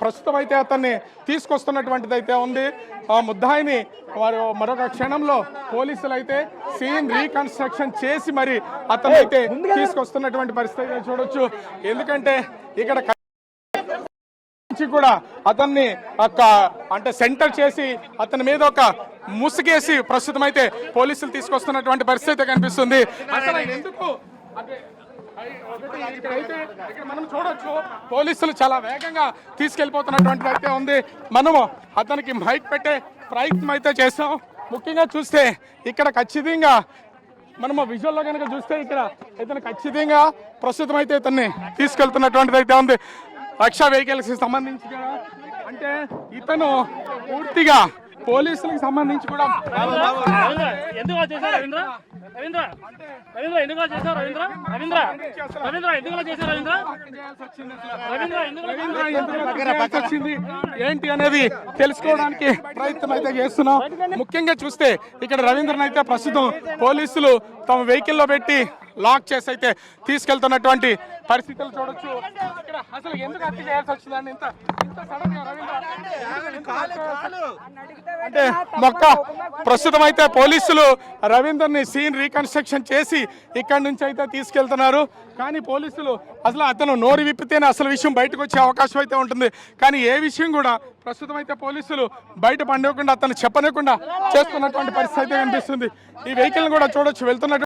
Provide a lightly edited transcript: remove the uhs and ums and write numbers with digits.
ప్రస్తుతం అయితే అతన్ని తీసుకొస్తున్నటువంటిది అయితే ఉంది. ముద్దాయిని వారు మరొక క్షణంలో పోలీసులు అయితే సీన్ రీకన్స్ట్రక్షన్ చేసి మరి అతను అయితే తీసుకొస్తున్నటువంటి పరిస్థితి చూడొచ్చు. ఎందుకంటే ఇక్కడ కూడా అతన్ని అంటే సెంటర్ చేసి అతని మీద ఒక ముసుగేసి ప్రస్తుతం అయితే పోలీసులు తీసుకొస్తున్నటువంటి పరిస్థితి కనిపిస్తుంది. అసలు ఎందుకు ఇక్కడ మనం చూడొచ్చు పోలీసులు చాలా వేగంగా తీసుకెళ్లిపోతున్నటువంటి అయితే ఉంది. మనము అతనికి మైక్ పెట్టే ప్రయత్నం అయితే చేస్తాం. ముఖ్యంగా చూస్తే ఇక్కడ ఖచ్చితంగా మనము విజువల్లో కనుక చూస్తే ఇక్కడ ఇతను ఖచ్చితంగా ప్రస్తుతం అయితే ఇతన్ని తీసుకెళ్తున్నటువంటిది అయితే ఉంది. రక్షా వెహికల్స్ కి సంబంధించి అంటే ఇతను పూర్తిగా పోలీసులకు సంబంధించి కూడా ఏంటి అనేది తెలుసుకోవడానికి ప్రయత్నం అయితే చేస్తున్నాం. ముఖ్యంగా చూస్తే ఇక్కడ రవీంద్రన్ అయితే ప్రస్తుతం పోలీసులు తమ వెహికల్లో పెట్టి లాక్ చేసి అయితే తీసుకెళ్తున్నటువంటి పరిస్థితులు చూడొచ్చు. ఇక్కడ అసలు ఎందుకు హత్య చేయాల్సి వచ్చిందండి ఇంత సడన్ గా అంటే ప్రస్తుతం అయితే పోలీసులు రవీందర్ని సీన్ రీకన్స్ట్రక్షన్ చేసి ఇక్కడి నుంచి అయితే తీసుకెళ్తున్నారు. కానీ పోలీసులు అసలు అతను నోరు విప్పితేనే అసలు విషయం బయటకు వచ్చే అవకాశం అయితే ఉంటుంది. కానీ ఏ విషయం కూడా ప్రస్తుతం అయితే పోలీసులు బయట పండకుండా అతను చెప్పనివ్వకుండా చేస్తున్నటువంటి పరిస్థితి అయితే కనిపిస్తుంది. ఈ వెహికల్ కూడా చూడొచ్చు వెళ్తున్నటువంటి